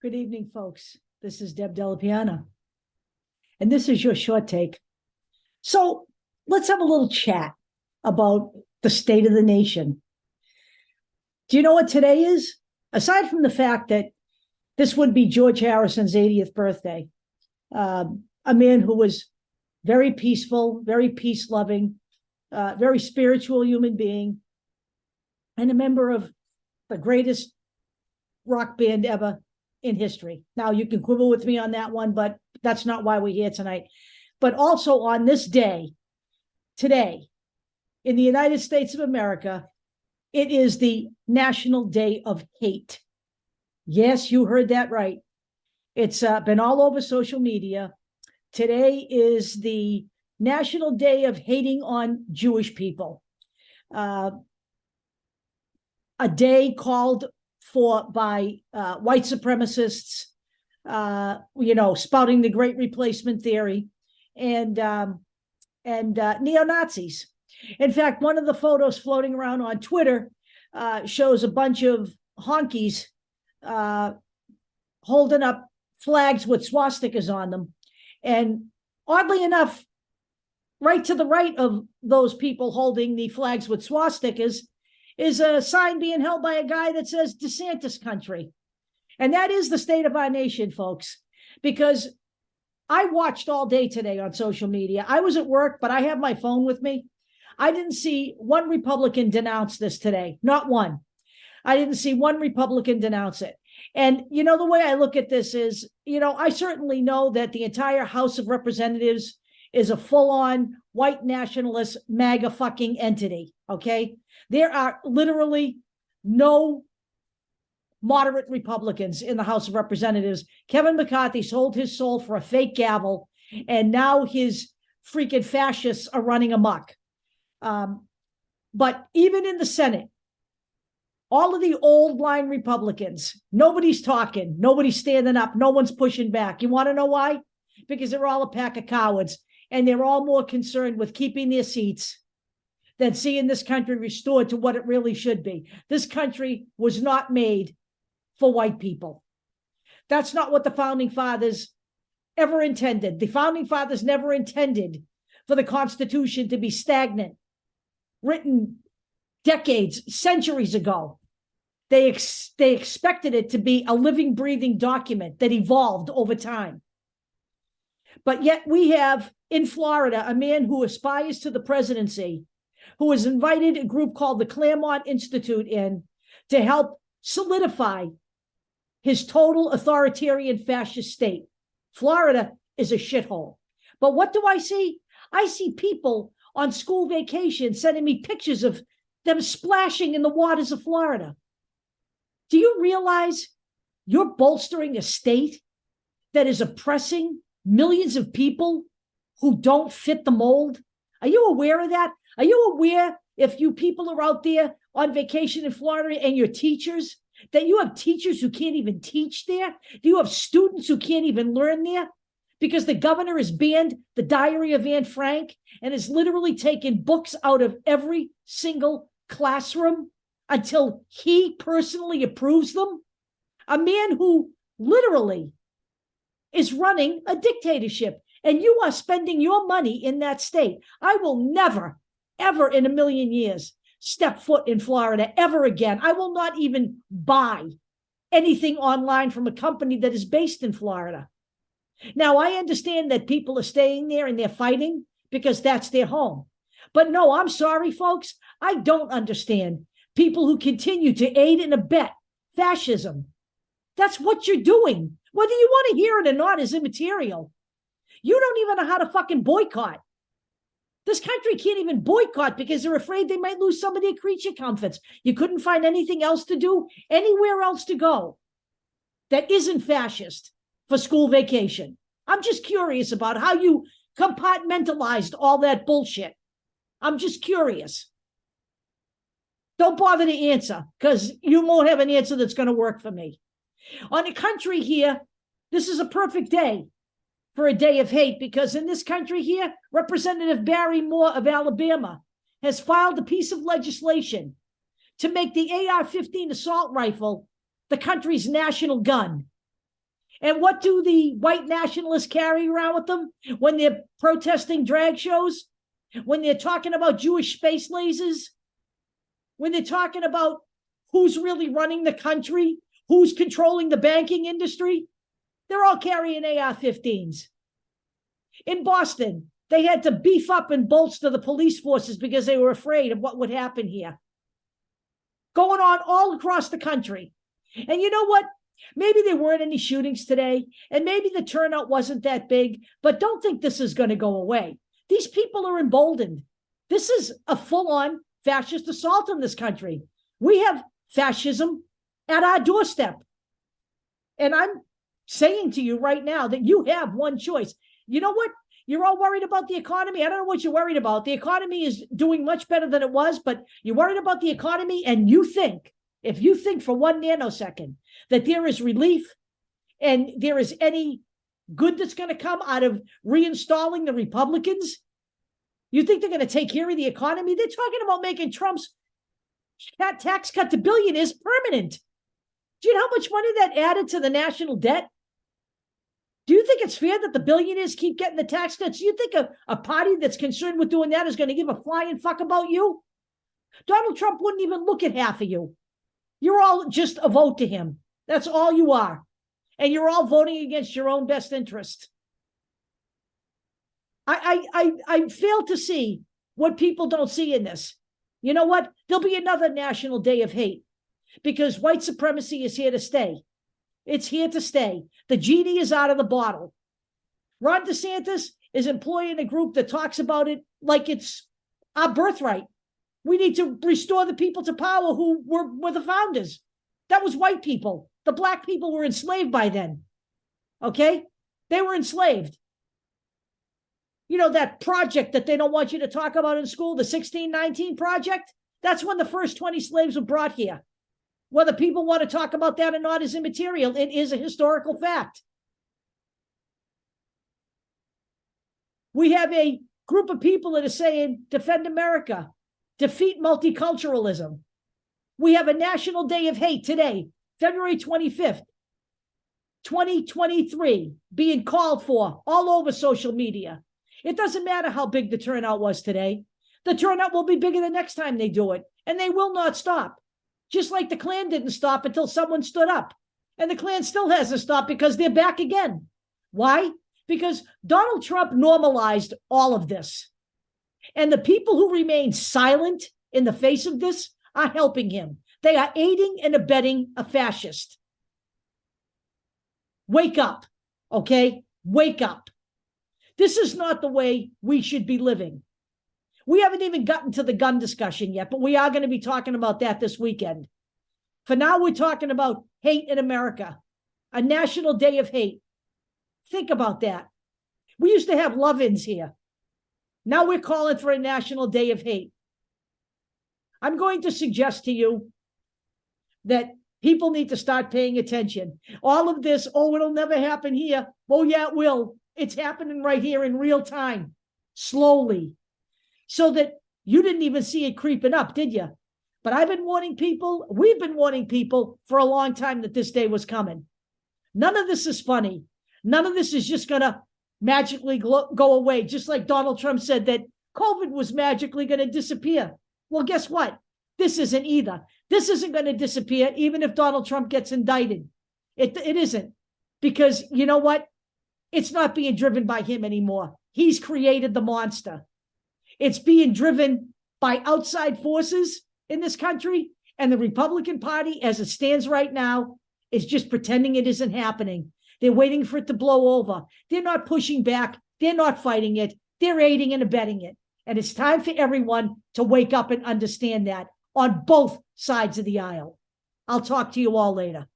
Good evening, folks. This is Deb Delapiana, and this is your short take. So let's have a little chat about the state of the nation. Do you know what today is? Aside from the fact that this would be George Harrison's 80th birthday, a man who was very peaceful, very peace-loving, very spiritual human being, and a member of the greatest rock band ever in history. Now, you can quibble with me on that one, but that's not why we're here tonight. But also on this day, today, in the United States of America, it is the National Day of Hate. Yes, you heard that right. It's been all over social media. Today is the National Day of Hating on Jewish people. A day called for by white supremacists, spouting the Great Replacement theory, and neo-Nazis. In fact, one of the photos floating around on Twitter shows a bunch of honkies holding up flags with swastikas on them. And oddly enough, right to the right of those people holding the flags with swastikas is a sign being held by a guy that says DeSantis country. And that is the state of our nation, folks, because I watched all day today on social media. I was at work, but I have my phone with me. I didn't see one Republican denounce this today, not one. I didn't see one Republican denounce it. And, the way I look at this is, I certainly know that the entire House of Representatives is a full-on white nationalist MAGA fucking entity, okay? There are literally no moderate Republicans in the House of Representatives. Kevin McCarthy sold his soul for a fake gavel, and now his freaking fascists are running amok. But even in the Senate, all of the old line Republicans, nobody's talking, nobody's standing up, no one's pushing back. You want to know why? Because they're all a pack of cowards, and they're all more concerned with keeping their seats than seeing this country restored to what it really should be. This country was not made for white people. That's not what the founding fathers ever intended. The founding fathers never intended for the Constitution to be stagnant, written decades, centuries ago. They expected it to be a living, breathing document that evolved over time. But yet we have in Florida a man who aspires to the presidency, who has invited a group called the Claremont Institute in to help solidify his total authoritarian fascist state. Florida is a shithole. But what do I see? I see people on school vacation sending me pictures of them splashing in the waters of Florida. Do you realize you're bolstering a state that is oppressing millions of people who don't fit the mold? Are you aware of that? Are you aware, if you people are out there on vacation in Florida and you're teachers, that you have teachers who can't even teach there? Do you have students who can't even learn there? Because the governor has banned the Diary of Anne Frank and has literally taken books out of every single classroom until he personally approves them? A man who literally is running a dictatorship, and you are spending your money in that state. I will never, ever in a million years step foot in Florida ever again. I will not even buy anything online from a company that is based in Florida. Now, I understand that people are staying there and they're fighting because that's their home. But no, I'm sorry, folks. I don't understand people who continue to aid and abet fascism. That's what you're doing. Whether you want to hear it or not is immaterial. You don't even know how to fucking boycott. This country can't even boycott because they're afraid they might lose some of their creature comforts. You couldn't find anything else to do, anywhere else to go that isn't fascist for school vacation. I'm just curious about how you compartmentalized all that bullshit. I'm just curious. Don't bother to answer, because you won't have an answer that's going to work for me. On the country here, this is a perfect day for a day of hate, because in this country here, Representative Barry Moore of Alabama has filed a piece of legislation to make the AR-15 assault rifle the country's national gun. And what do the white nationalists carry around with them when they're protesting drag shows? When they're talking about Jewish space lasers? When they're talking about who's really running the country? Who's controlling the banking industry? They're all carrying AR-15s. In Boston, they had to beef up and bolster the police forces because they were afraid of what would happen here. Going on all across the country. And you know what? Maybe there weren't any shootings today, and maybe the turnout wasn't that big, but don't think this is going to go away. These people are emboldened. This is a full-on fascist assault in this country. We have fascism at our doorstep. And I'm saying to you right now that you have one choice. You know what? You're all worried about the economy. I don't know what you're worried about. The economy is doing much better than it was, but you're worried about the economy, and you think, if you think for 1 nanosecond that there is relief and there is any good that's going to come out of reinstalling the Republicans, you think they're going to take care of the economy? They're talking about making Trump's tax cut to billionaires permanent. Do you know how much money that added to the national debt? Do you think it's fair that the billionaires keep getting the tax cuts? Do you think a party that's concerned with doing that is going to give a flying fuck about you? Donald Trump wouldn't even look at half of you. You're all just a vote to him. That's all you are. And you're all voting against your own best interest. I fail to see what people don't see in this. You know what? There'll be another National Day of Hate because white supremacy is here to stay. It's here to stay. The genie is out of the bottle. Ron DeSantis is employing a group that talks about it like it's our birthright. We need to restore the people to power who were the founders. That was white people. The black people were enslaved by then. Okay? They were enslaved. You know, that project that they don't want you to talk about in school, the 1619 Project? That's when the first 20 slaves were brought here. Whether people want to talk about that or not is immaterial. It is a historical fact. We have a group of people that are saying, defend America, defeat multiculturalism. We have a National Day of Hate today, February 25th, 2023, being called for all over social media. It doesn't matter how big the turnout was today. The turnout will be bigger the next time they do it, and they will not stop. Just like the Klan didn't stop until someone stood up. And the Klan still hasn't stopped because they're back again. Why? Because Donald Trump normalized all of this. And the people who remain silent in the face of this are helping him. They are aiding and abetting a fascist. Wake up, okay? Wake up. This is not the way we should be living. We haven't even gotten to the gun discussion yet, but we are going to be talking about that this weekend. For now, we're talking about hate in America, a National Day of Hate. Think about that. We used to have love-ins here. Now we're calling for a National Day of Hate. I'm going to suggest to you that people need to start paying attention. All of this, oh, it'll never happen here. Oh, yeah, it will. It's happening right here in real time, slowly. So that you didn't even see it creeping up, did you? But I've been warning people, we've been warning people for a long time that this day was coming. None of this is funny. None of this is just going to magically go away, just like Donald Trump said that COVID was magically going to disappear. Well, guess what? This isn't either. This isn't going to disappear even if Donald Trump gets indicted. It isn't. Because you know what? It's not being driven by him anymore. He's created the monster. It's being driven by outside forces in this country, and the Republican Party, as it stands right now, is just pretending it isn't happening. They're waiting for it to blow over. They're not pushing back. They're not fighting it. They're aiding and abetting it. And it's time for everyone to wake up and understand that on both sides of the aisle. I'll talk to you all later.